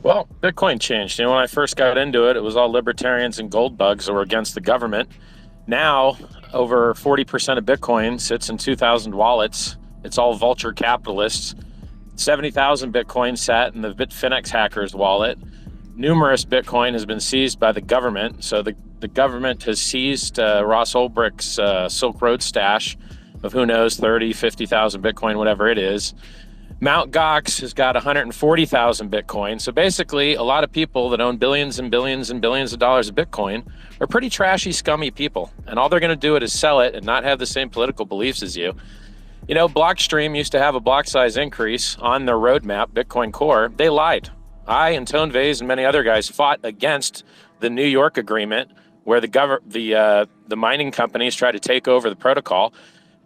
Well, Bitcoin changed. When I first got into it, it was all libertarians and gold bugs that were against the government. Now, over 40% of Bitcoin sits in 2,000 wallets. It's all vulture capitalists. 70,000 Bitcoin sat in the Bitfinex hackers wallet. Numerous Bitcoin has been seized by the government. So the government has seized Ross Ulbricht's Silk Road stash of who knows, 30, 50,000 Bitcoin, whatever it is. Mt. Gox has got 140,000 Bitcoin. So basically, a lot of people that own billions and billions and billions of dollars of Bitcoin are pretty trashy, scummy people. And all they're going to do is sell it and not have the same political beliefs as you. Blockstream used to have a block size increase on their roadmap, Bitcoin Core. They lied. I and Tonevase and many other guys fought against the New York agreement where the mining companies tried to take over the protocol.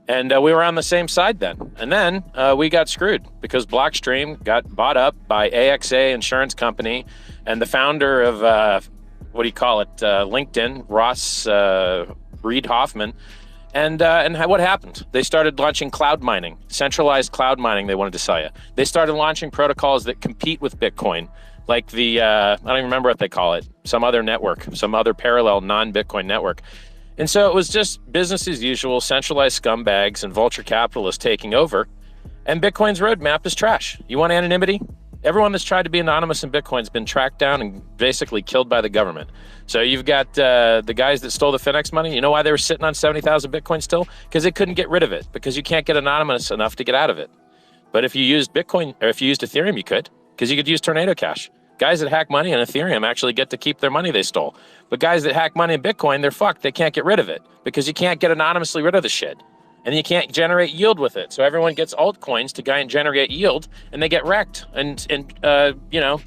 And we were on the same side then. And then we got screwed because Blockstream got bought up by AXA Insurance Company and the founder of, LinkedIn, Ross Reed Hoffman. And what happened? They started launching cloud mining, centralized cloud mining they wanted to sell you. They started launching protocols that compete with Bitcoin, like I don't even remember what they call it, some other network, some other parallel non-Bitcoin network. And so it was just business as usual, centralized scumbags and vulture capitalists taking over. And Bitcoin's roadmap is trash. You want anonymity? Everyone that's tried to be anonymous in Bitcoin's been tracked down and basically killed by the government. So you've got the guys that stole the Finex money. You know why they were sitting on 70,000 Bitcoin still? Because they couldn't get rid of it, because you can't get anonymous enough to get out of it. But if you used Bitcoin, or if you used Ethereum, you could, because you could use Tornado Cash. Guys that hack money in Ethereum actually get to keep their money they stole. But guys that hack money in Bitcoin, they're fucked. They can't get rid of it because you can't get anonymously rid of the shit. And you can't generate yield with it. So everyone gets altcoins to go and generate yield, and they get wrecked and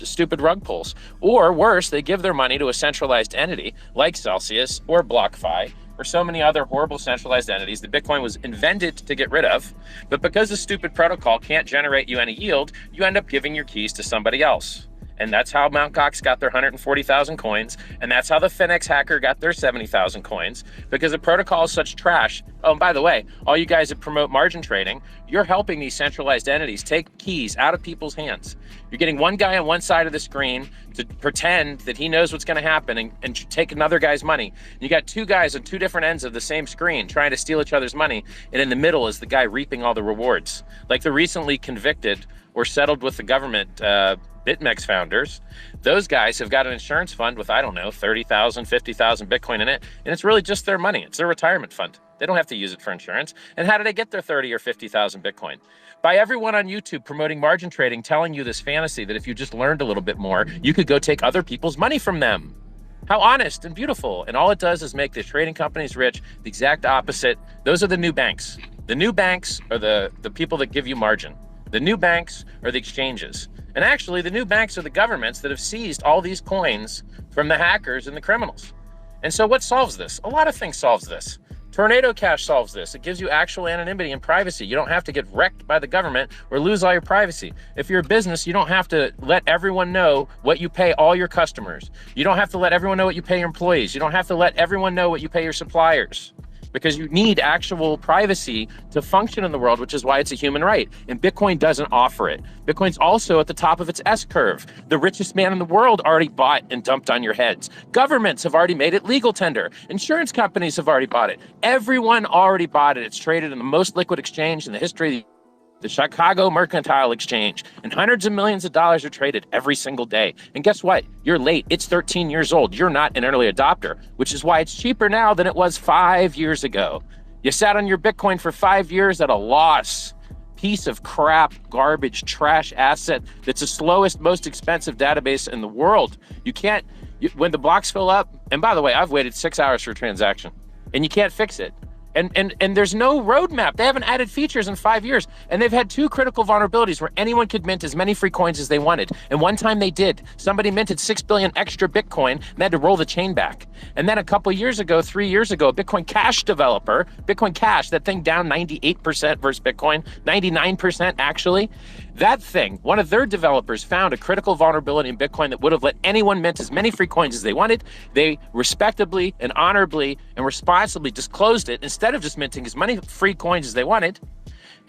stupid rug pulls. Or worse, they give their money to a centralized entity like Celsius or BlockFi or so many other horrible centralized entities that Bitcoin was invented to get rid of. But because the stupid protocol can't generate you any yield, you end up giving your keys to somebody else. And that's how Mt. Gox got their 140,000 coins. And that's how the Finex hacker got their 70,000 coins, because the protocol is such trash. Oh, and by the way, all you guys that promote margin trading, you're helping these centralized entities take keys out of people's hands. You're getting one guy on one side of the screen to pretend that he knows what's going to happen and take another guy's money. You got two guys on two different ends of the same screen trying to steal each other's money. And in the middle is the guy reaping all the rewards. Like the recently convicted or settled with the government BitMEX founders, those guys have got an insurance fund with, 30,000, 50,000 Bitcoin in it. And it's really just their money. It's their retirement fund. They don't have to use it for insurance. And how do they get their 30 or 50,000 Bitcoin? By everyone on YouTube promoting margin trading, telling you this fantasy that if you just learned a little bit more, you could go take other people's money from them. How honest and beautiful. And all it does is make the trading companies rich. The exact opposite. Those are the new banks. The new banks are the people that give you margin. The new banks are the exchanges. And actually, the new banks are the governments that have seized all these coins from the hackers and the criminals. And so what solves this? A lot of things solves this. Tornado Cash solves this. It gives you actual anonymity and privacy. You don't have to get wrecked by the government or lose all your privacy. If you're a business, you don't have to let everyone know what you pay all your customers. You don't have to let everyone know what you pay your employees. You don't have to let everyone know what you pay your suppliers, because you need actual privacy to function in the world, which is why it's a human right. And Bitcoin doesn't offer it. Bitcoin's also at the top of its S-curve. The richest man in the world already bought and dumped on your heads. Governments have already made it legal tender. Insurance companies have already bought it. Everyone already bought it. It's traded in the most liquid exchange in the history of the Chicago Mercantile Exchange, and hundreds of millions of dollars are traded every single day. And guess what? You're late. It's 13 years old. You're not an early adopter, which is why it's cheaper now than it was 5 years ago. You sat on your Bitcoin for 5 years at a loss. Piece of crap, garbage, trash asset that's the slowest, most expensive database in the world. When the blocks fill up, and by the way, I've waited 6 hours for a transaction, and you can't fix it. And there's no roadmap. They haven't added features in 5 years. And they've had two critical vulnerabilities where anyone could mint as many free coins as they wanted. And one time they did. Somebody minted 6 billion extra Bitcoin and they had to roll the chain back. And then a couple years ago, 3 years ago, a Bitcoin Cash developer, Bitcoin Cash, that thing down 98% versus Bitcoin, 99% actually. That thing, one of their developers found a critical vulnerability in Bitcoin that would have let anyone mint as many free coins as they wanted. They respectably and honorably and responsibly disclosed it instead of just minting as many free coins as they wanted.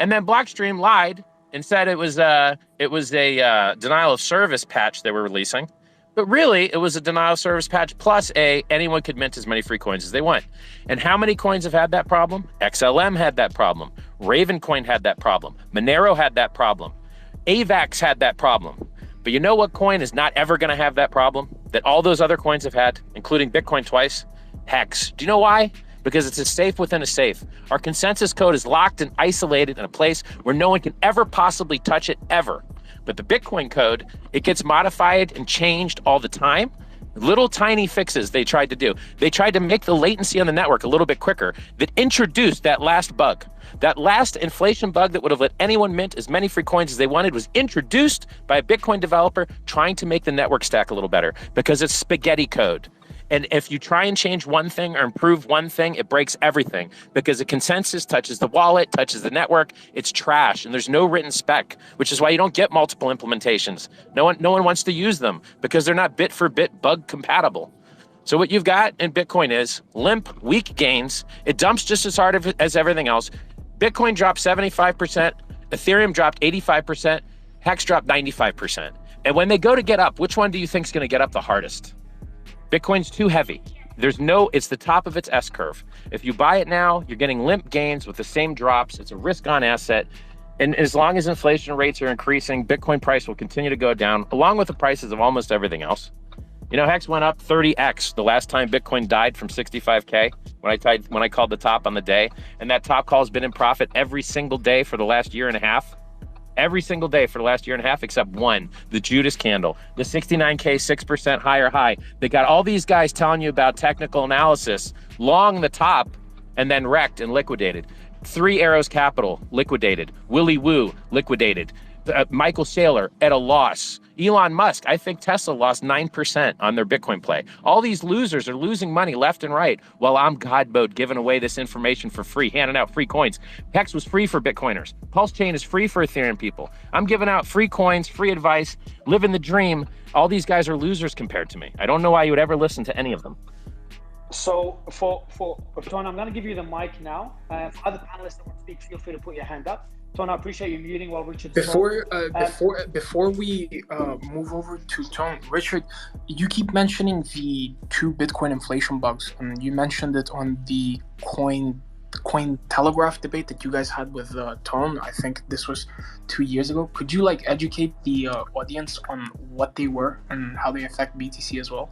And then Blockstream lied and said it was a denial of service patch they were releasing. But really, it was a denial of service patch plus anyone could mint as many free coins as they want. And how many coins have had that problem? XLM had that problem. Ravencoin had that problem. Monero had that problem. AVAX had that problem. But you know what coin is not ever going to have that problem that all those other coins have had, including Bitcoin twice? Hex. Do you know why? Because it's a safe within a safe. Our consensus code is locked and isolated in a place where no one can ever possibly touch it, ever. But the Bitcoin code, it gets modified and changed all the time. Little tiny fixes they tried to do. They tried to make the latency on the network a little bit quicker that introduced that last bug. That last inflation bug that would have let anyone mint as many free coins as they wanted was introduced by a Bitcoin developer trying to make the network stack a little better because it's spaghetti code. And if you try and change one thing or improve one thing, it breaks everything because the consensus touches the wallet, touches the network. It's trash, and there's no written spec, which is why you don't get multiple implementations. No one wants to use them because they're not bit for bit bug compatible. So what you've got in Bitcoin is limp, weak gains. It dumps just as hard as everything else. Bitcoin dropped 75%, Ethereum dropped 85%, Hex dropped 95%. And when they go to get up, which one do you think is going to get up the hardest? Bitcoin's too heavy. It's the top of its S curve. If you buy it now, you're getting limp gains with the same drops. It's a risk on asset. And as long as inflation rates are increasing, Bitcoin price will continue to go down, along with the prices of almost everything else. You know, Hex went up 30x the last time Bitcoin died from 65K when I called the top on the day. And that top call has been in profit every single day for the last year and a half. Every single day for the last year and a half, except one, the Judas candle, the 69K, 6% higher high. They got all these guys telling you about technical analysis, long the top, and then wrecked and liquidated. 3 Arrows Capital, liquidated. Willy Woo, liquidated. Michael Saylor at a loss. Elon Musk, I think Tesla lost 9% on their Bitcoin play. All these losers are losing money left and right while I'm God mode giving away this information for free, handing out free coins. Hex was free for Bitcoiners. Pulse Chain is free for Ethereum people. I'm giving out free coins, free advice, living the dream. All these guys are losers compared to me. I don't know why you would ever listen to any of them. So for Tone, I'm going to give you the mic now. For other panelists that want to speak, feel free to put your hand up. Tone, I appreciate you muting while Richard. Before we move over to Tone, Richard, you keep mentioning the 2 Bitcoin inflation bugs, and you mentioned it on the coin telegraph debate that you guys had with Tone. I think this was 2 years ago. Could you educate the audience on what they were and how they affect BTC as well?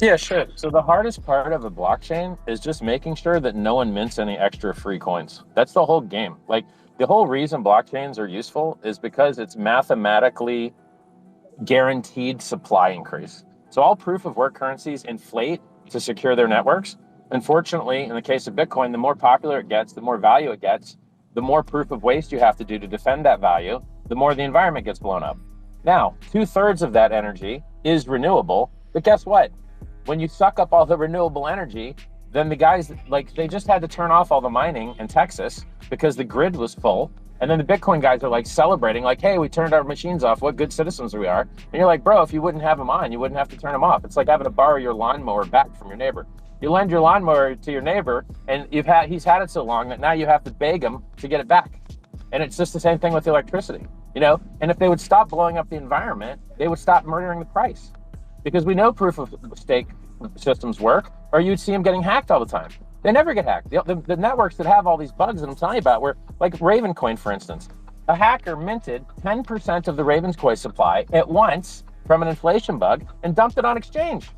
Yeah, sure. So the hardest part of a blockchain is just making sure that no one mints any extra free coins. That's the whole game. The whole reason blockchains are useful is because it's mathematically guaranteed supply increase. So all proof of work currencies inflate to secure their networks. Unfortunately, in the case of Bitcoin, the more popular it gets, the more value it gets, the more proof of waste you have to do to defend that value, the more the environment gets blown up. Now, 2/3 of that energy is renewable, but guess what? When you suck up all the renewable energy, then the guys, they just had to turn off all the mining in Texas because the grid was full. And then the Bitcoin guys are celebrating, hey, we turned our machines off. What good citizens we are. And you're like, bro, if you wouldn't have them on, you wouldn't have to turn them off. It's like having to borrow your lawnmower back from your neighbor. You lend your lawnmower to your neighbor and he's had it so long that now you have to beg him to get it back. And it's just the same thing with electricity, And if they would stop blowing up the environment, they would stop murdering the price. Because we know proof of stake systems work, or you'd see them getting hacked all the time. They never get hacked. The networks that have all these bugs that I'm telling you about were like Ravencoin, for instance. A hacker minted 10% of the Ravencoin supply at once from an inflation bug and dumped it on exchange.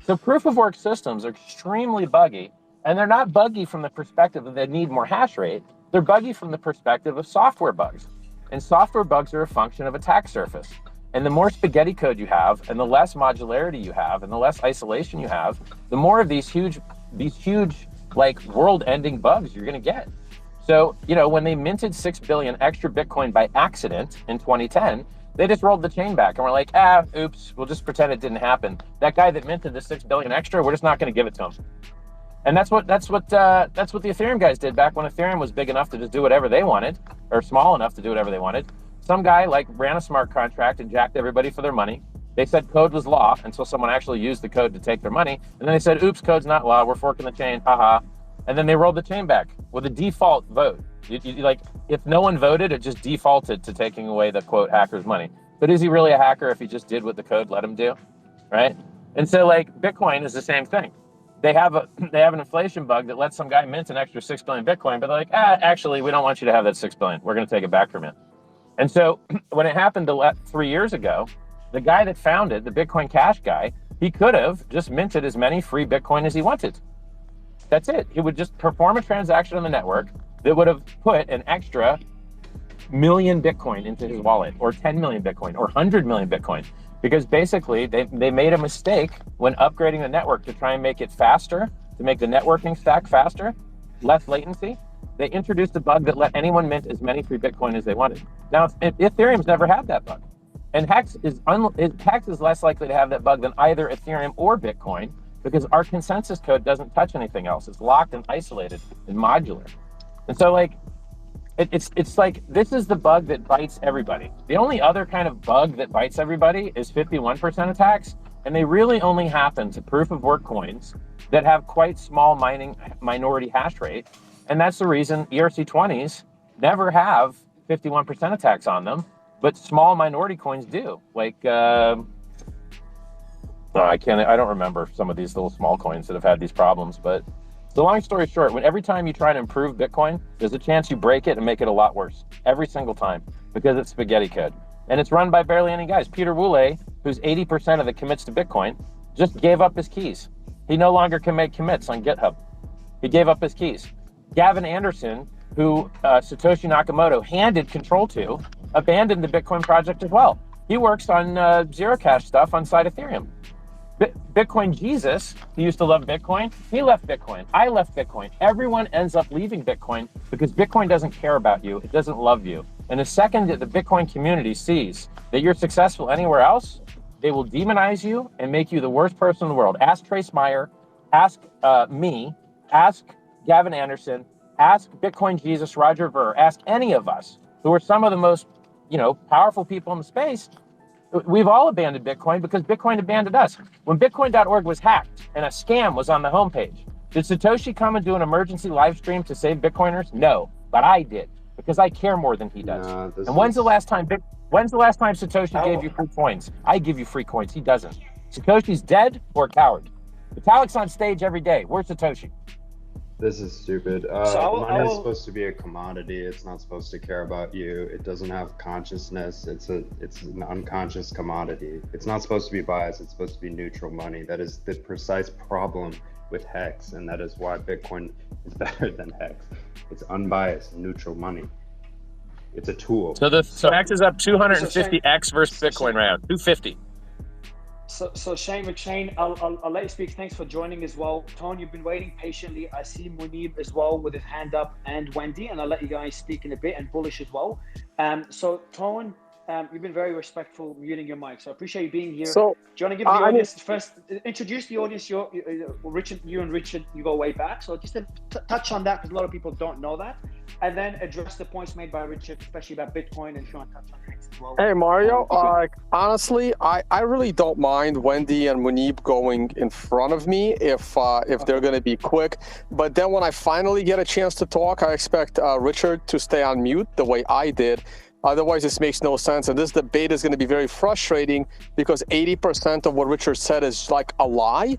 So proof of work systems are extremely buggy, and they're not buggy from the perspective that they need more hash rate. They're buggy from the perspective of software bugs. And software bugs are a function of attack surface. And the more spaghetti code you have, and the less modularity you have, and the less isolation you have, the more of these huge world-ending bugs you're going to get. So, when they minted 6 billion extra Bitcoin by accident in 2010, they just rolled the chain back and were like, oops, we'll just pretend it didn't happen. That guy that minted the 6 billion extra, we're just not going to give it to him. And that's what the Ethereum guys did back when Ethereum was big enough to just do whatever they wanted, or small enough to do whatever they wanted. Some guy ran a smart contract and jacked everybody for their money. They said code was law until someone actually used the code to take their money. And then they said, oops, code's not law. We're forking the chain. Haha. And then they rolled the chain back with a default vote. Like, if no one voted, it just defaulted to taking away the quote hacker's money. But is he really a hacker if he just did what the code let him do, right? And so like Bitcoin is the same thing. They have an inflation bug that lets some guy mint an extra 6 billion Bitcoin, but they're like, actually, we don't want you to have that 6 billion. We're going to take it back from you. And so when it happened 3 years ago, the guy that founded, the Bitcoin Cash guy, he could have just minted as many free Bitcoin as he wanted. That's it. He would just perform a transaction on the network that would have put an extra million Bitcoin into his wallet, or 10 million Bitcoin, or 100 million Bitcoin. Because basically they made a mistake when upgrading the network to try and make it faster, to make the networking stack faster, less latency. They introduced a bug that let anyone mint as many free Bitcoin as they wanted. Now, Ethereum's never had that bug. And Hex is less likely to have that bug than either Ethereum or Bitcoin, because our consensus code doesn't touch anything else. It's locked and isolated and modular. And so like, it's like, this is the bug that bites everybody. The only other kind of bug that bites everybody is 51% attacks, and they really only happen to proof of work coins that have quite small minority hash rate. And that's the reason ERC20s never have 51% attacks on them, but small minority coins do. Like, I don't remember some of these little small coins that have had these problems, but the long story short, every time you try to improve Bitcoin, there's a chance you break it and make it a lot worse every single time, because it's spaghetti code. And it's run by barely any guys. Peter Woolley, who's 80% of the commits to Bitcoin, just gave up his keys. He no longer can make commits on GitHub. He gave up his keys. Gavin Anderson, who Satoshi Nakamoto handed control to, abandoned the Bitcoin project as well. He works on Zero Cash stuff on side Ethereum. Bitcoin Jesus, he used to love Bitcoin. He left Bitcoin. I left Bitcoin. Everyone ends up leaving Bitcoin because Bitcoin doesn't care about you. It doesn't love you. And the second that the Bitcoin community sees that you're successful anywhere else, they will demonize you and make you the worst person in the world. Ask Trace Meyer, ask me, ask Gavin Anderson, ask Bitcoin Jesus, Roger Ver, ask any of us who are some of the most, powerful people in the space. We've all abandoned Bitcoin because Bitcoin abandoned us. When Bitcoin.org was hacked and a scam was on the homepage, did Satoshi come and do an emergency live stream to save Bitcoiners? No, but I did, because I care more than he does. And when's the last time Satoshi gave you free coins? I give you free coins. He doesn't. Satoshi's dead or a coward. Vitalik's on stage every day. Where's Satoshi? This is stupid. Money is supposed to be a commodity. It's not supposed to care about you. It doesn't have consciousness. It's an unconscious commodity. It's not supposed to be biased. It's supposed to be neutral money. That is the precise problem with Hex, and that is why Bitcoin is better than Hex. It's unbiased, neutral money. It's a tool. So Hex is up 250x versus Bitcoin right now. 250. So Shane, I'll let you speak. Thanks for joining as well. Tone, you've been waiting patiently. I see Munib as well with his hand up, and Wendy, and I'll let you guys speak in a bit, and Bullish as well. So Tone, you've been very respectful muting your mic, so I appreciate you being here. So, do you want to give the audience first, introduce the audience? Richard, you and Richard, you go way back. So just to touch on that, because a lot of people don't know that, and then address the points made by Richard, especially about Bitcoin, and Sean touch on Hex as well. Hey Mario, honestly, I really don't mind Wendy and Munib going in front of me if they're going to be quick. But then when I finally get a chance to talk, I expect Richard to stay on mute the way I did. Otherwise, this makes no sense. And this debate is going to be very frustrating because 80% of what Richard said is like a lie.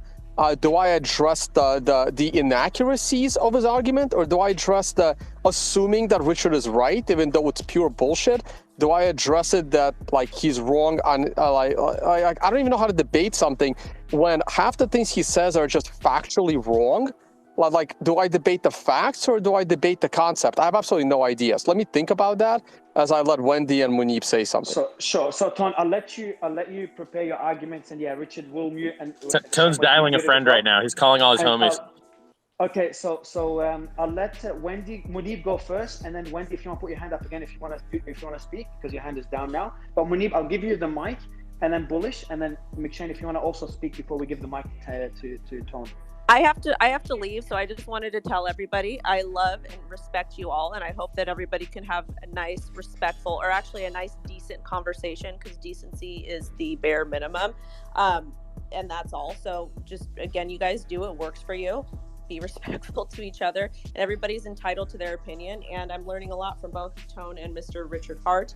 Do I address the inaccuracies of his argument, or do I address the assuming that Richard is right, even though it's pure bullshit? Do I address it that like he's wrong on I don't even know how to debate something when half the things he says are just factually wrong? Like, do I debate the facts or do I debate the concept? I have absolutely no idea. So let me think about that as I let Wendy and Munib say something. So sure. So Tone, I'll let you prepare your arguments, and yeah, Richard will mute. And Tone's dialing a friend right now. He's calling all his homies. Okay, so I'll let Munib go first, and then Wendy, if you want to put your hand up again, if you want to speak, because your hand is down now. But Munib, I'll give you the mic, and then Bullish, and then McShane, if you want to also speak before we give the mic to Tone. I have to leave, so I just wanted to tell everybody I love and respect you all, and I hope that everybody can have a nice, respectful, or actually a nice, decent conversation, because decency is the bare minimum, and that's all. So just, again, you guys do what works for you. be respectful to each other, and everybody's entitled to their opinion. And I'm learning a lot from both Tone and Mr. Richard Hart.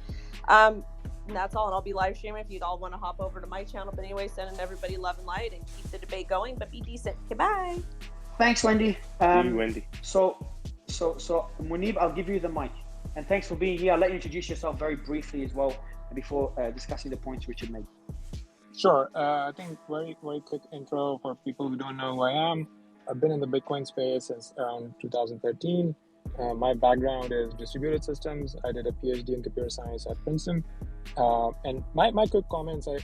And that's all. And I'll be live streaming if you'd all want to hop over to my channel. But anyway, sending everybody love and light and keep the debate going, but be decent. Goodbye. Thanks, Wendy. See you, Wendy. So Munib, I'll give you the mic. And thanks for being here. I'll let you introduce yourself very briefly as well before discussing the points Richard made. Sure. I think very quick intro for people who don't know who I am. I've been in the Bitcoin space since around 2013. My background is distributed systems. I did a PhD in computer science at Princeton. And my quick comments, I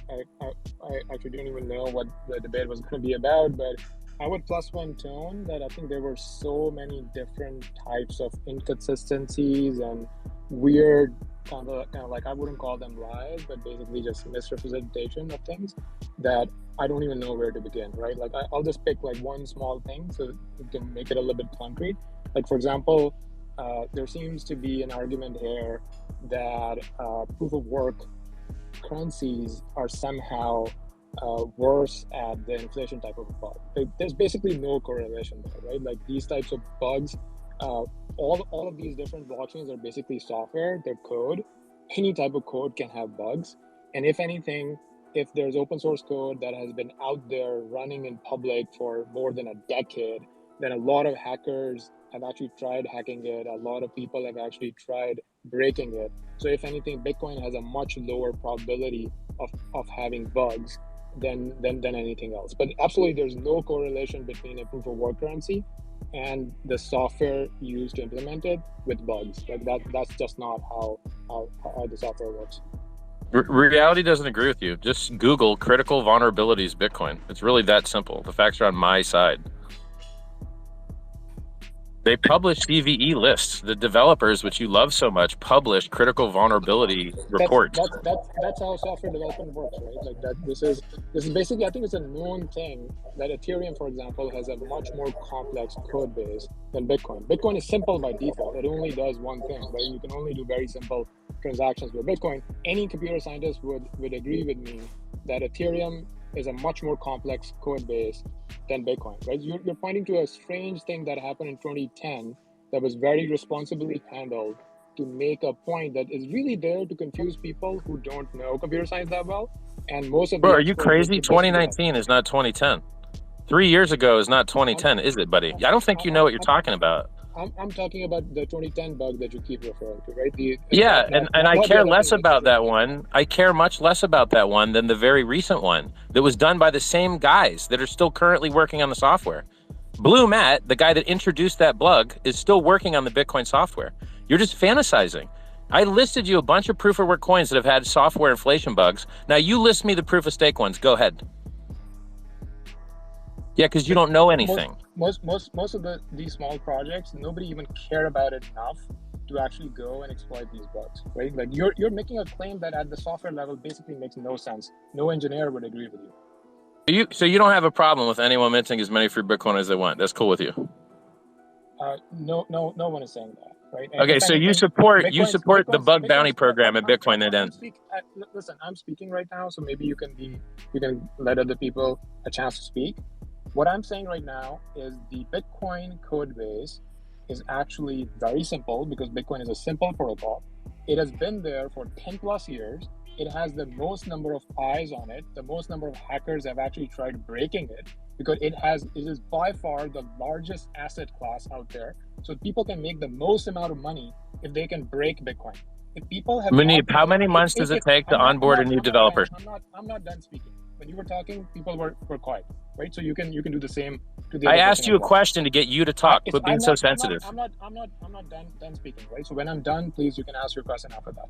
actually didn't even know what the debate was going to be about, but I would plus one Tone that I think there were so many different types of inconsistencies and weird kind of like, I wouldn't call them lies, but basically just misrepresentation of things that I don't even know where to begin, right? Like I'll just pick like one small thing so we can make it a little bit concrete. Like for example, there seems to be an argument here that proof of work currencies are somehow worse at the inflation type of a bug. There's basically no correlation there, right? Like these types of bugs, all of these different blockchains are basically software, they're code. Any type of code can have bugs. And if anything, if there's open source code that has been out there running in public for more than a decade, then a lot of hackers have actually tried hacking it. A lot of people have actually tried breaking it. So if anything, Bitcoin has a much lower probability of having bugs than anything else. But absolutely, there's no correlation between a proof of work currency and the software used to implement it with bugs. Like that's just not how the software works. Reality doesn't agree with you. Just Google critical vulnerabilities Bitcoin. It's really that simple. The facts are on my side. They publish CVE lists. The developers, which you love so much, publish critical vulnerability reports. That's how software development works, right? Like that. This is basically, I think it's a known thing that Ethereum, for example, has a much more complex code base than Bitcoin. Bitcoin is simple by default. It only does one thing, right? You can only do very simple transactions with Bitcoin. Any computer scientist would agree with me that Ethereum is a much more complex code base than Bitcoin, right? You're pointing to a strange thing that happened in 2010 that was very responsibly handled to make a point that is really there to confuse people who don't know computer science that well. And most of Bro, are you crazy? 2019 is not 2010. 3 years ago is not 2010, is it, buddy? I don't think you know what you're talking about. I'm talking about the 2010 bug that you keep referring to, right? And I care less about that one. I care much less about that one than the very recent one that was done by the same guys that are still currently working on the software. Blue Matt, the guy that introduced that bug, is still working on the Bitcoin software. You're just fantasizing. I listed you a bunch of proof of work coins that have had software inflation bugs. Now you list me the proof of stake ones. Go ahead. Yeah, because you don't know anything. Most of these small projects, nobody even care about it enough to actually go and exploit these bugs, right? Like you're making a claim that at the software level basically makes no sense. No engineer would agree with you. So you don't have a problem with anyone minting as many free Bitcoin as they want. That's cool with you. No one is saying that, right? And okay, so you support the bug bounty program at Bitcoin that ends. Listen, I'm speaking right now, so maybe you can let other people a chance to speak. What I'm saying right now is the Bitcoin code base is actually very simple because Bitcoin is a simple protocol. It has been there for 10 plus years. It has the most number of eyes on it. The most number of hackers have actually tried breaking it because it is by far the largest asset class out there. So people can make the most amount of money if they can break Bitcoin. If people have Munib, how many months does it take to onboard a new developer? I'm not done speaking. When you were talking, people were quiet, right? So you can do the same to the I asked you a question to get you to talk. Quit being so sensitive. I'm not done speaking, right? So when I'm done, please, you can ask your question after that.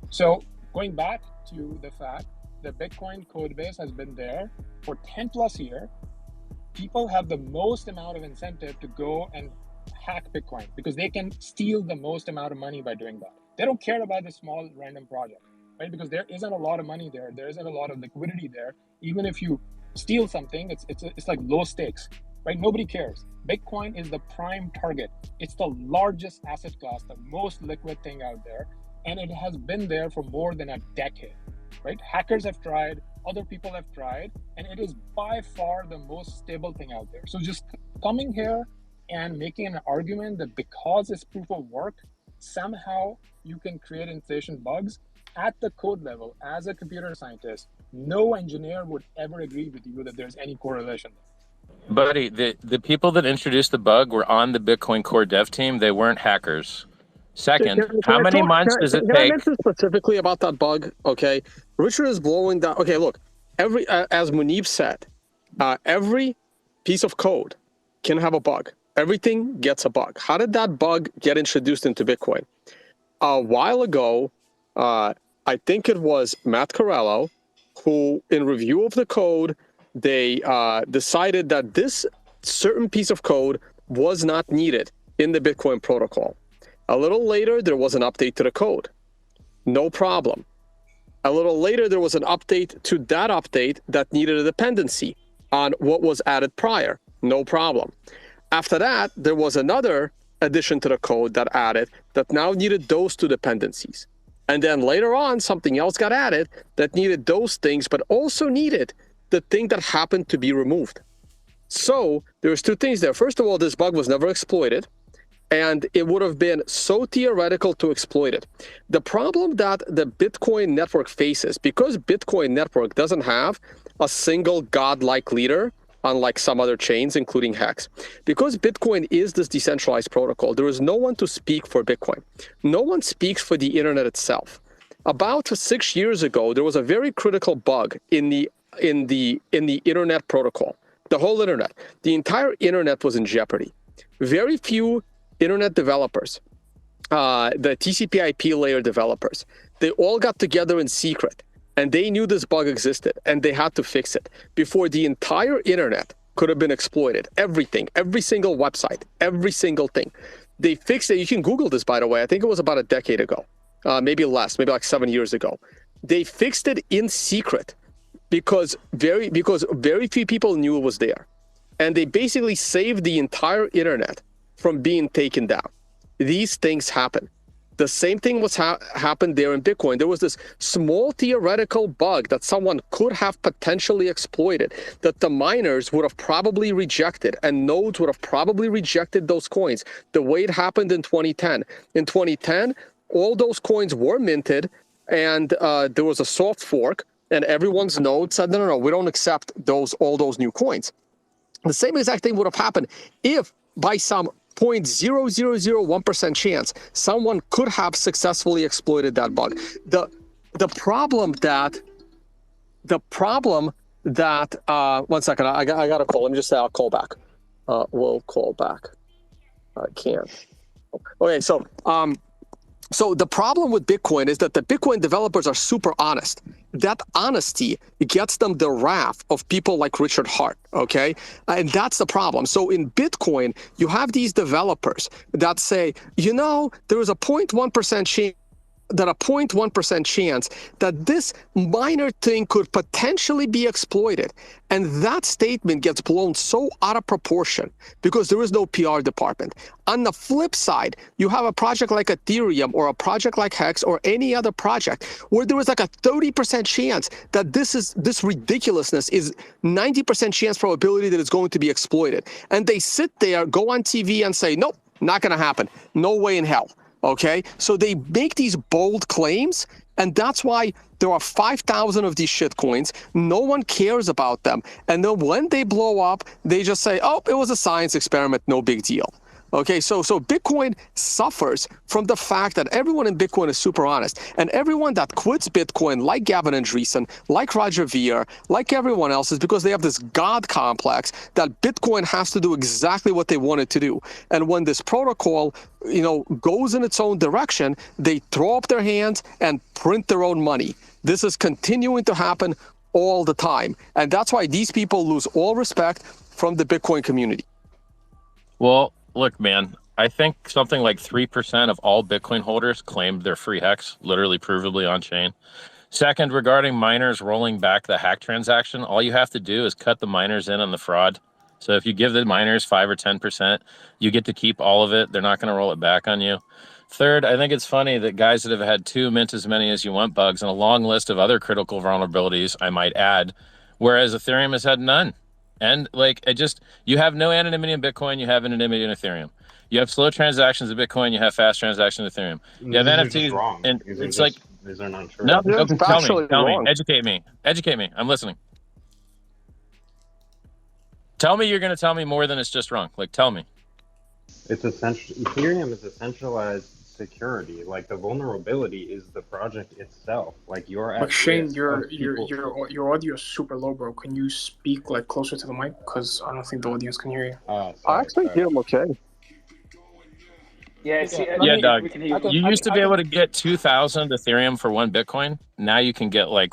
So going back to the fact that Bitcoin code base has been there for 10 plus years, people have the most amount of incentive to go and hack Bitcoin because they can steal the most amount of money by doing that. They don't care about the small random project, right? Because there isn't a lot of money there. There isn't a lot of liquidity there. Even if you steal something, it's like low stakes, right? Nobody cares. Bitcoin is the prime target. It's the largest asset class, the most liquid thing out there. And it has been there for more than a decade, right? Hackers have tried, other people have tried, and it is by far the most stable thing out there. So just coming here and making an argument that because it's proof of work, somehow you can create inflation bugs at the code level. As a computer scientist, no engineer would ever agree with you that there's any correlation there. Buddy, the people that introduced the bug were on the Bitcoin core dev team. They weren't hackers. Second, how many months does it take? Can I mention specifically about that bug? Okay, Richard is blowing down. Okay, look, as Munib said, every piece of code can have a bug. Everything gets a bug. How did that bug get introduced into Bitcoin? A while ago, I think it was Matt Corallo, who, in review of the code, they decided that this certain piece of code was not needed in the Bitcoin protocol. A little later, there was an update to the code. No problem. A little later, there was an update to that update that needed a dependency on what was added prior. No problem. After that, there was another addition to the code that added that now needed those two dependencies. And then later on, something else got added that needed those things, but also needed the thing that happened to be removed. So there's two things there. First of all, this bug was never exploited, and it would have been so theoretical to exploit it. The problem that the Bitcoin network faces, because Bitcoin network doesn't have a single godlike leader, unlike some other chains, including Hex, because Bitcoin is this decentralized protocol, there is no one to speak for Bitcoin. No one speaks for the internet itself. About 6 years ago, there was a very critical bug in the internet protocol, the whole internet. The entire internet was in jeopardy. Very few internet developers, the TCP/IP layer developers, they all got together in secret, and they knew this bug existed, and they had to fix it before the entire internet could have been exploited. Everything, every single website, every single thing. They fixed it. You can Google this, by the way. I think it was about a decade ago, maybe less, maybe like 7 years ago. They fixed it in secret because very few people knew it was there. And they basically saved the entire internet from being taken down. These things happen. The same thing was happened there in Bitcoin. There was this small theoretical bug that someone could have potentially exploited, that the miners would have probably rejected, and nodes would have probably rejected those coins, the way it happened in 2010. In 2010, all those coins were minted, and there was a soft fork, and everyone's node said, no, we don't accept all those new coins. The same exact thing would have happened if, by some 0.0001% chance, someone could have successfully exploited that bug. The problem that 1 second, I got a call. Let me just say I'll call back. We'll call back. I can't. Okay, so the problem with Bitcoin is that the Bitcoin developers are super honest. That honesty gets them the wrath of people like Richard Hart, okay? And that's the problem. So in Bitcoin, you have these developers that say, there is a 0.1% chance that this minor thing could potentially be exploited. And that statement gets blown so out of proportion because there is no PR department. On the flip side, you have a project like Ethereum or a project like Hex or any other project where there is like a 30% chance that this ridiculousness is 90% chance probability that it's going to be exploited. And they sit there, go on TV and say, nope, not going to happen. No way in hell. Okay, so they make these bold claims, and that's why there are 5,000 of these shitcoins. No one cares about them. And then when they blow up, they just say, oh, it was a science experiment, no big deal. Okay, so Bitcoin suffers from the fact that everyone in Bitcoin is super honest. And everyone that quits Bitcoin, like Gavin Andreessen, like Roger Ver, like everyone else, is because they have this God complex that Bitcoin has to do exactly what they want it to do. And when this protocol, goes in its own direction, they throw up their hands and print their own money. This is continuing to happen all the time. And that's why these people lose all respect from the Bitcoin community. Well, look, man, I think something like 3% of all Bitcoin holders claimed their free Hex, literally provably on chain. Second, regarding miners rolling back the hack transaction, all you have to do is cut the miners in on the fraud. So if you give the miners 5 or 10%, you get to keep all of it. They're not going to roll it back on you. Third, I think it's funny that guys that have had 2 mint as many as you want bugs and a long list of other critical vulnerabilities, I might add, whereas Ethereum has had none. And like, you have no anonymity in Bitcoin, you have anonymity in Ethereum. You have slow transactions in Bitcoin, you have fast transactions in Ethereum. You have NFTs, wrong. and it's like, these are not true. No, tell me, wrong. educate me, I'm listening. Tell me you're going to tell me more than it's just wrong. Like, tell me. It's Ethereum is a centralized security. Like, the vulnerability is the project itself. Like, you're at But Shane, risk your audio is super low, bro. Can you speak like closer to the mic? Because I don't think the audience can hear you. I actually hear him okay. Yeah, Doug. You used to be able to get 2,000 Ethereum for 1 Bitcoin. Now you can get like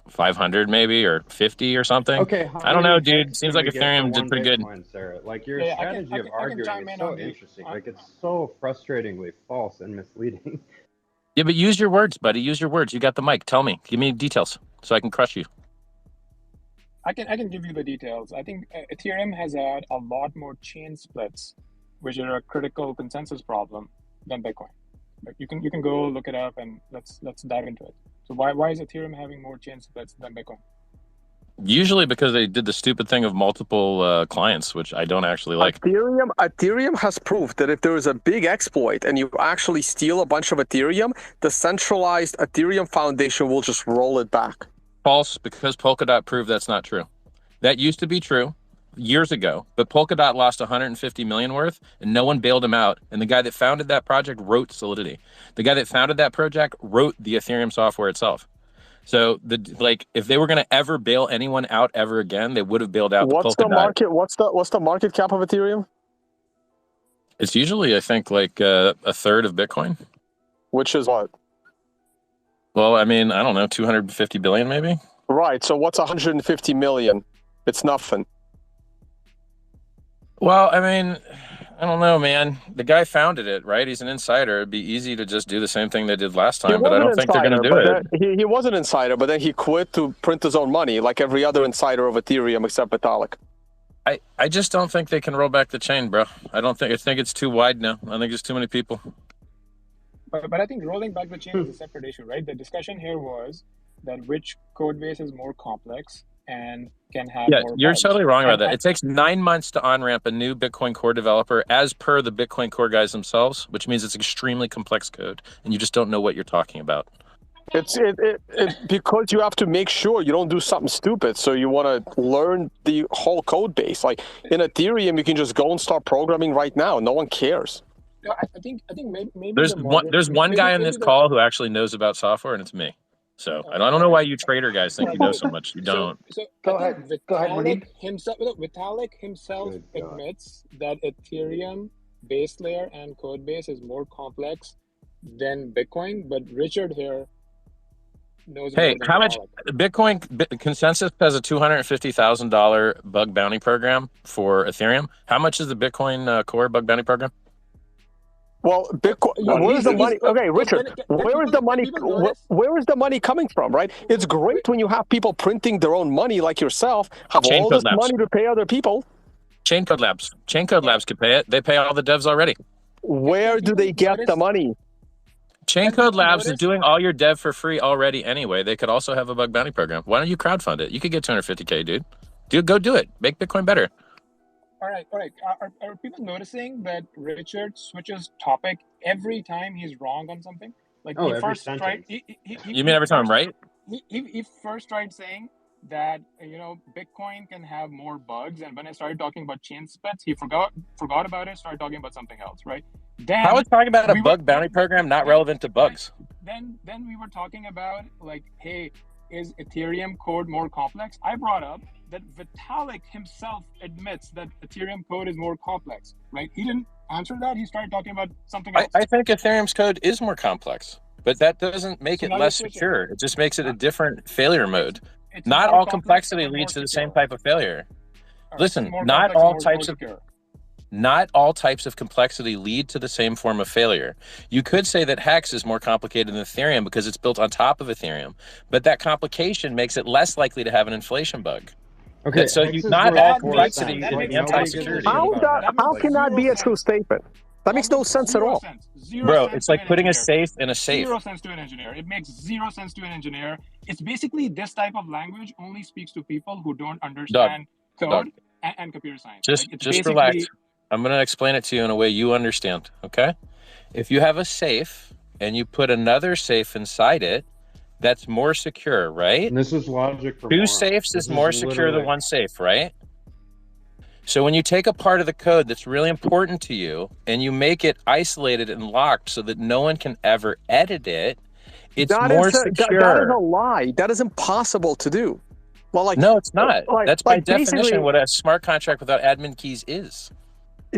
500 maybe, or 50 or something. Okay, I don't know, dude. Seems like Ethereum did pretty good. Sarah. Like, your strategy of arguing is so interesting. Like, it's so frustratingly false and misleading. Yeah, but use your words, buddy. Use your words. You got the mic. Tell me. Give me details so I can crush you. I can give you the details. I think Ethereum has had a lot more chain splits, which are a critical consensus problem, than Bitcoin. Like, you can go look it up and let's dive into it. So why is Ethereum having more chain splits than Bitcoin? Usually because they did the stupid thing of multiple clients, which I don't actually like. Ethereum has proved that if there is a big exploit and you actually steal a bunch of Ethereum, the centralized Ethereum Foundation will just roll it back. False, because Polkadot proved that's not true. That used to be true years ago, but Polkadot lost 150 million worth and no one bailed him out. And the guy that founded that project wrote Solidity. The guy that founded that project wrote the Ethereum software itself. So if they were going to ever bail anyone out ever again, they would have bailed out What's the Polkadot. What's the market cap of Ethereum? It's usually, I think, like a third of Bitcoin. Which is what? Well, I mean, I don't know, 250 billion maybe? Right. So what's 150 million? It's nothing. Well, I mean, I don't know, man. The guy founded it, right? He's an insider. It'd be easy to just do the same thing they did last time, but I don't think they're going to do it. He was an insider, but then he quit to print his own money, like every other insider of Ethereum except Vitalik. I just don't think they can roll back the chain, bro. I think it's too wide now. I think there's too many people. But I think rolling back the chain is a separate issue, right? The discussion here was that which code base is more complex and can have more you're bugs. totally wrong about that. It takes 9 months to on-ramp a new Bitcoin Core developer as per the Bitcoin Core guys themselves, which means it's extremely complex code, and you just don't know what you're talking about. It's because you have to make sure you don't do something stupid. So you want to learn the whole code base. Like in Ethereum, you can just go and start programming right now. No one cares. I think maybe there's one guy on this call who actually knows about software, and it's me. So I don't know why you trader guys think you know so much. You don't. So go ahead, Vitalik himself admits that Ethereum base layer and code base is more complex than Bitcoin, but Richard here knows. Hey, how much Bitcoin consensus has a $250,000 bug bounty program for Ethereum? How much is the Bitcoin Core bug bounty program? Well, Bitcoin. Where is the money? Okay, Richard. Where is the money? Where is the money coming from? Right. It's great when you have people printing their own money, like yourself, have all this money to pay other people. Chain Code Labs could pay it. They pay all the devs already. Where do they get the money? Chain Code Labs is doing all your dev for free already anyway. They could also have a bug bounty program. Why don't you crowdfund it? You could get 250K, dude. Go do it. Make Bitcoin better. All right. Are people noticing that Richard switches topic every time he's wrong on something? Like he first tried. You mean every time I'm right? He first tried saying that Bitcoin can have more bugs, and when I started talking about chain splits, he forgot about it. Started talking about something else, right? Then how is talking about a bug bounty program not relevant to bugs? Then we were talking about like, hey, is Ethereum code more complex? I brought up that Vitalik himself admits that Ethereum code is more complex, right? He didn't answer that. He started talking about something else. I think Ethereum's code is more complex, but that doesn't make it less secure. It just makes it a different failure mode. Not all complexity leads to the same type of failure. Listen, not all types of complexity lead to the same form of failure. You could say that Hex is more complicated than Ethereum because it's built on top of Ethereum, but that complication makes it less likely to have an inflation bug. Okay, so not all complexity is anti-security. How can that be a true statement? That makes no sense at all. Bro, it's like putting a safe in a safe. 0 sense to an engineer. It makes 0 sense to an engineer. It's basically this type of language only speaks to people who don't understand code and computer science. Just relax. I'm going to explain it to you in a way you understand, okay? If you have a safe and you put another safe inside it, that's more secure, right? And this is logic for two safes is more secure than one safe, right? So when you take a part of the code that's really important to you and you make it isolated and locked so that no one can ever edit it, it's more secure. That is a lie. That is impossible to do. Well, like, no, it's not. That's by definition what a smart contract without admin keys is.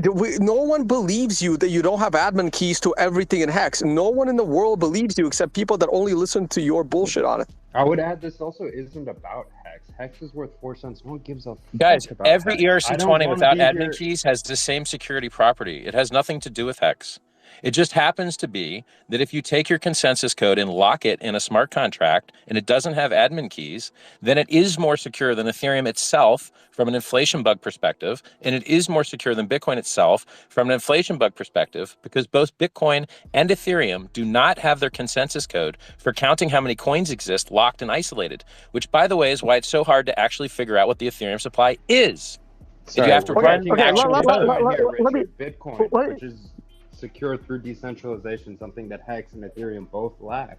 No one believes you that you don't have admin keys to everything in Hex. No one in the world believes you except people that only listen to your bullshit on it. I would add this also isn't about Hex. Hex is worth 4 cents. No one gives a fuck Guys, about every Hex. ERC20 without admin keys has the same security property. It has nothing to do with Hex. It just happens to be that if you take your consensus code and lock it in a smart contract and it doesn't have admin keys, then it is more secure than Ethereum itself from an inflation bug perspective. And it is more secure than Bitcoin itself from an inflation bug perspective, because both Bitcoin and Ethereum do not have their consensus code for counting how many coins exist locked and isolated, which, by the way, is why it's so hard to actually figure out what the Ethereum supply is. Sorry, you have to run actual code. Bitcoin, which is secure through decentralization, something that Hex and Ethereum both lack.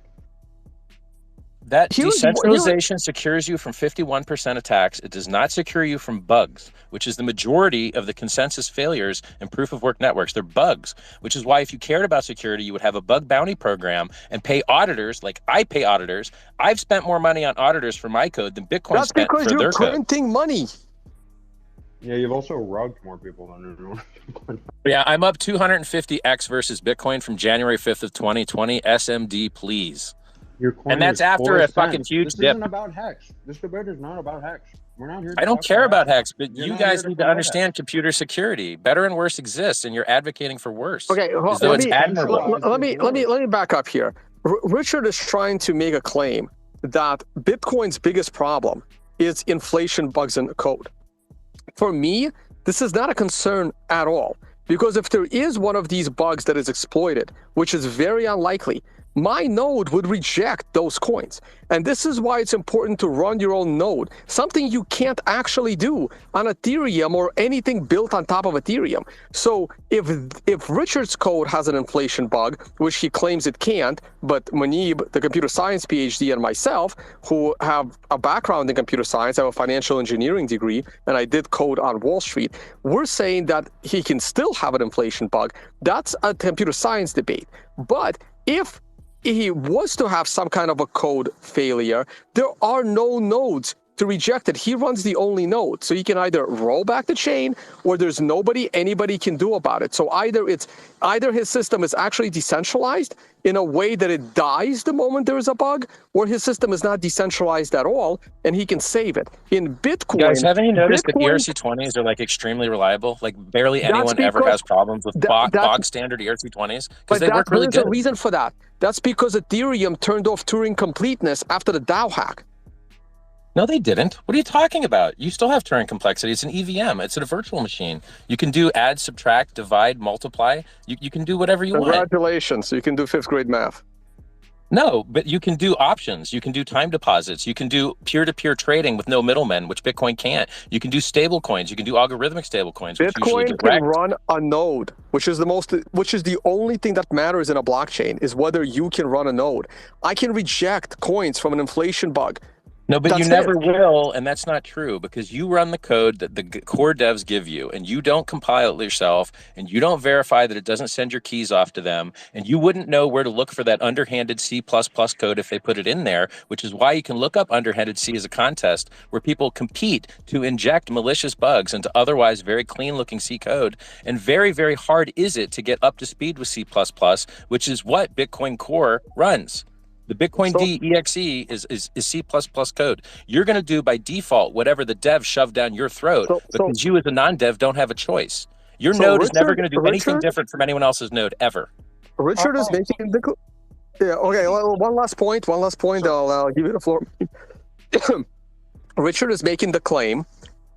That decentralization secures you from 51% attacks. It does not secure you from bugs, which is the majority of the consensus failures in proof of work networks. They're bugs, which is why if you cared about security, you would have a bug bounty program and pay auditors like I pay auditors. I've spent more money on auditors for my code than Bitcoin spent for their code. That's because you're printing money. Yeah, you've also rugged more people than anyone. Yeah, I'm up 250x versus Bitcoin from January 5th of 2020. SMD, please. And that's after a fucking huge dip. This isn't about Hex. This debate is not about Hex. We're not here to I don't care about Hex, but you guys need to understand computer security. Better and worse exists, and you're advocating for worse. Okay, let me back up here. Richard is trying to make a claim that Bitcoin's biggest problem is inflation bugs in the code. For me, this is not a concern at all, because if there is one of these bugs that is exploited, which is very unlikely, my node would reject those coins. And this is why it's important to run your own node, something you can't actually do on Ethereum or anything built on top of Ethereum. So if Richard's code has an inflation bug, which he claims it can't, but Munib, the computer science PhD, and myself, who have a background in computer science, I have a financial engineering degree, and I did code on Wall Street, we're saying that he can still have an inflation bug. That's a computer science debate. But if he was to have some kind of a code failure, there are no nodes to reject it. He runs the only node. So he can either roll back the chain or there's anybody can do about it. So either his system is actually decentralized in a way that it dies the moment there is a bug, or his system is not decentralized at all and he can save it. In Bitcoin, guys, haven't you noticed that ERC20s are like extremely reliable? Like barely anyone ever has problems with bog standard ERC20s because they work really good. There's a reason for that. That's because Ethereum turned off Turing completeness after the DAO hack. No, they didn't. What are you talking about? You still have Turing complexity. It's an EVM. It's a virtual machine. You can do add, subtract, divide, multiply. You can do whatever you want. Congratulations. You can do 5th grade math. No, but you can do options. You can do time deposits. You can do peer-to-peer trading with no middlemen, which Bitcoin can't. You can do stable coins. You can do algorithmic stable coins. Bitcoin can run a node, which is the only thing that matters in a blockchain, is whether you can run a node. I can reject coins from an inflation bug. No, but you never will, and that's not true, because you run the code that the core devs give you, and you don't compile it yourself, and you don't verify that it doesn't send your keys off to them, and you wouldn't know where to look for that underhanded C++ code if they put it in there, which is why you can look up underhanded C as a contest where people compete to inject malicious bugs into otherwise very clean-looking C code, and very, very hard is it to get up to speed with C++, which is what Bitcoin Core runs. The Bitcoin DEXE is C++ code. You're going to do by default whatever the dev shoved down your throat because you as a non-dev don't have a choice. Your node is never going to do anything different from anyone else's node ever. Richard is making the... Yeah, okay, one last point. I'll give you the floor. Richard is making the claim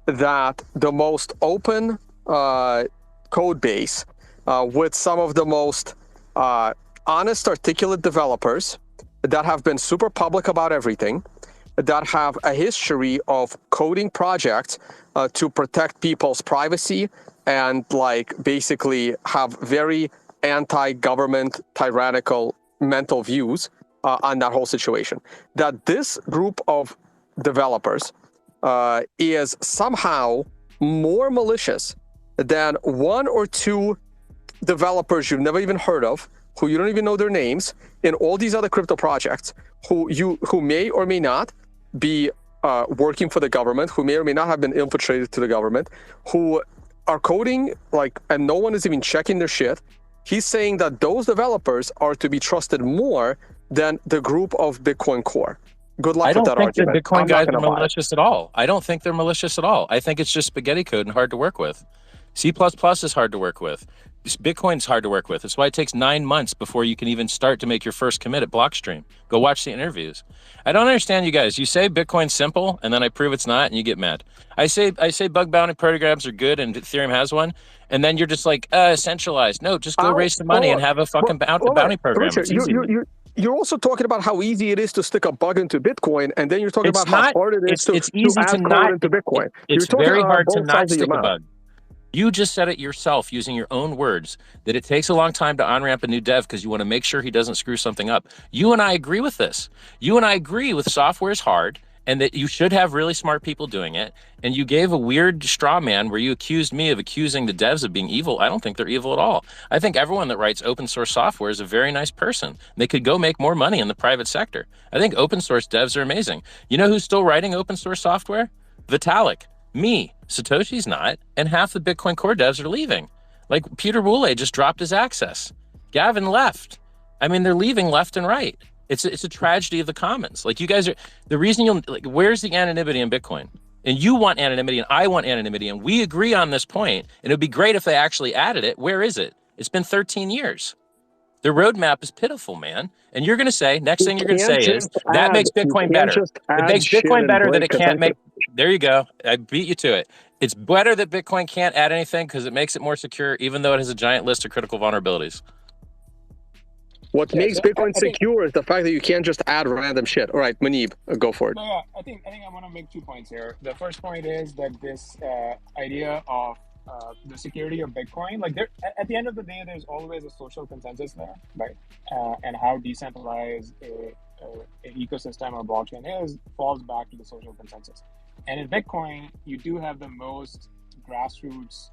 that the most open code base with some of the most honest, articulate developers that have been super public about everything, that have a history of coding projects to protect people's privacy and like basically have very anti-government, tyrannical mental views on that whole situation. That this group of developers is somehow more malicious than one or two developers you've never even heard of, who you don't even know their names, in all these other crypto projects, who may or may not be working for the government, who may or may not have been infiltrated to the government, who are coding like, and no one is even checking their shit. He's saying that those developers are to be trusted more than the group of Bitcoin Core. Good luck with that argument. I don't think the Bitcoin guys are malicious at all. I don't think they're malicious at all. I think it's just spaghetti code and hard to work with. C++ is hard to work with. Bitcoin's hard to work with. That's why it takes 9 months before you can even start to make your first commit at Blockstream. Go watch the interviews. I don't understand you guys. You say Bitcoin's simple, and then I prove it's not, and you get mad. I say bug bounty programs are good, and Ethereum has one, and then you're just like, centralized. No, just go raise some money and have a fucking bounty program. Richard, you're also talking about how easy it is to stick a bug into Bitcoin, and then you're talking about how hard it is to add code into Bitcoin. It's very hard to not stick a bug. You just said it yourself using your own words that it takes a long time to on-ramp a new dev because you want to make sure he doesn't screw something up. You and I agree with this. You and I agree with software is hard and that you should have really smart people doing it. And you gave a weird straw man where you accused me of accusing the devs of being evil. I don't think they're evil at all. I think everyone that writes open source software is a very nice person. They could go make more money in the private sector. I think open source devs are amazing. You know who's still writing open source software? Vitalik. Me. Satoshi's not, and half the Bitcoin Core devs are leaving. Like Peter Boulay just dropped his access. Gavin left. I mean, they're leaving left and right. It's a tragedy of the commons. Like you guys are, the reason you'll, like, where's the anonymity in Bitcoin? And you want anonymity and I want anonymity and we agree on this point, and it'd be great if they actually added it. Where is it? It's been 13 years. The roadmap is pitiful, man. And you're going to say, next thing you're going to say is, that makes Bitcoin better. It makes Bitcoin better that it can't make, there you go. I beat you to it. It's better that Bitcoin can't add anything because it makes it more secure, even though it has a giant list of critical vulnerabilities. What makes Bitcoin secure is the fact that you can't just add random shit. All right, Munib, go for it. No, yeah, I think I want to make 2 points here. The first point is that this idea of the security of Bitcoin, like there, at the end of the day, there's always a social consensus there, right? And how decentralized an ecosystem or blockchain is falls back to the social consensus. And in Bitcoin, you do have the most grassroots,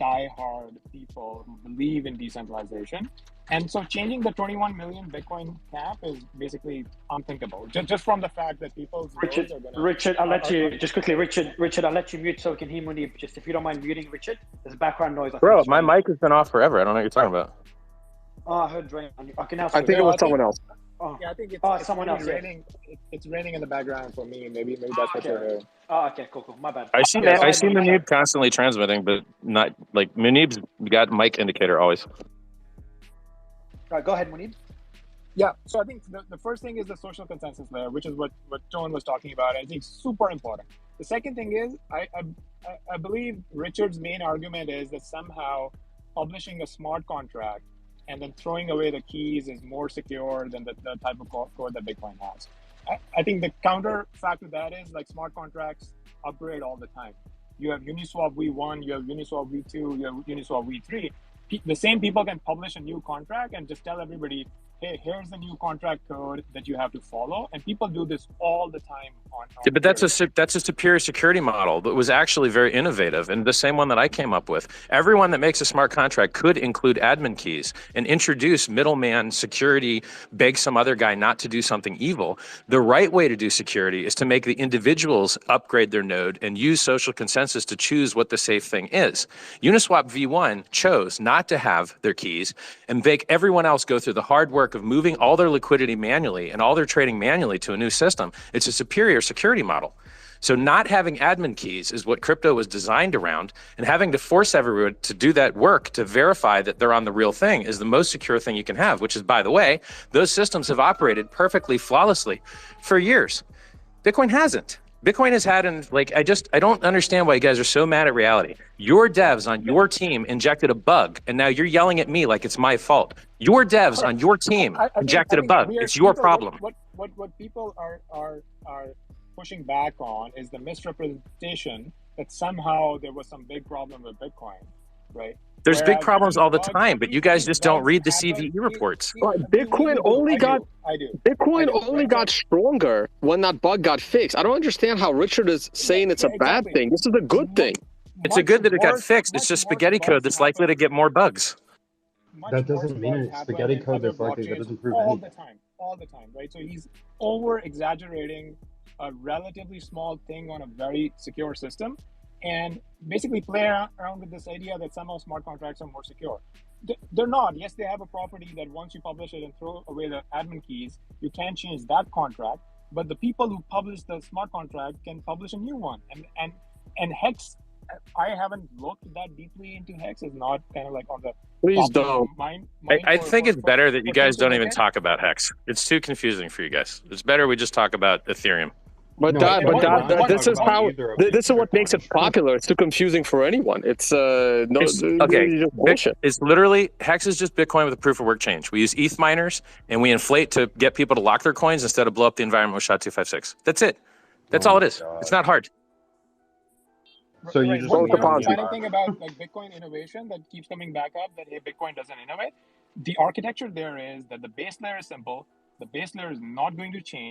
die-hard people who believe in decentralization. And so changing the 21 million Bitcoin cap is basically unthinkable, just from the fact that people's Richard, I'll let you, just quickly, Richard, I'll let you mute so we can hear Munib. Just if you don't mind muting, Richard, there's background noise. Bro, my mic has been off forever. I don't know what you're talking about. Oh, I heard Drain. Okay, now I think it was someone else. Oh. Yeah, I think it's someone else. Raining. It's raining in the background for me. Maybe that's what you're hearing. Oh, okay, cool. My bad. I see Munib constantly transmitting, but not like Munib's got mic indicator always. Right, go ahead, Munib. Yeah, so I think the first thing is the social consensus layer, which is what Tone was talking about. I think super important. The second thing is I believe Richard's main argument is that somehow publishing a smart contract and then throwing away the keys is more secure than the type of code that Bitcoin has. I think the counter fact to that is like smart contracts upgrade all the time. You have Uniswap V1, you have Uniswap V2, you have Uniswap V3. The same people can publish a new contract and just tell everybody, hey, here's the new contract code that you have to follow. And people do this all the time. Yeah, but that's a superior security model that was actually very innovative and the same one that I came up with. Everyone that makes a smart contract could include admin keys and introduce middleman security, beg some other guy not to do something evil. The right way to do security is to make the individuals upgrade their node and use social consensus to choose what the safe thing is. Uniswap V1 chose not to have their keys and make everyone else go through the hard work of moving all their liquidity manually and all their trading manually to a new system. It's a superior security model. So not having admin keys is what crypto was designed around, and having to force everyone to do that work to verify that they're on the real thing is the most secure thing you can have, which is, by the way, those systems have operated perfectly flawlessly for years. Bitcoin hasn't. Bitcoin has had, I don't understand why you guys are so mad at reality. Your devs on your team injected a bug, and now you're yelling at me like it's my fault. Your devs on your team injected a bug. It's your problem. What people are pushing back on is the misrepresentation that somehow there was some big problem with Bitcoin, right? There's big problems all the time, but you guys just don't read the CVE reports. Bitcoin only got stronger when that bug got fixed. I don't understand how Richard is saying it's a bad thing. This is a good thing. It's a good that it got fixed. It's just spaghetti code that's likely to get more bugs. That doesn't mean it's spaghetti code that's likely. That doesn't prove anything. All the time, right? So he's over-exaggerating a relatively small thing on a very secure system, and basically play around with this idea that somehow smart contracts are more secure. They're not. Yes, they have a property that once you publish it and throw away the admin keys, you can't change that contract. But the people who publish the smart contract can publish a new one. And Hex, I haven't looked that deeply into Hex. It's not kind of like on the please don't. I think it's better that you guys don't even talk about Hex. It's too confusing for you guys. It's better we just talk about Ethereum. This is what makes it popular. It's too confusing for anyone. It's bullshit. It's literally Hex is just Bitcoin with a proof of work change. We use ETH miners and we inflate to get people to lock their coins instead of blow up the environment with SHA-256. That's it. That's all it is. It's not hard. So you just the funny thing about like Bitcoin innovation that keeps coming back up, that hey, Bitcoin doesn't innovate. The architecture there is that the base layer is simple. The base layer is not going to change.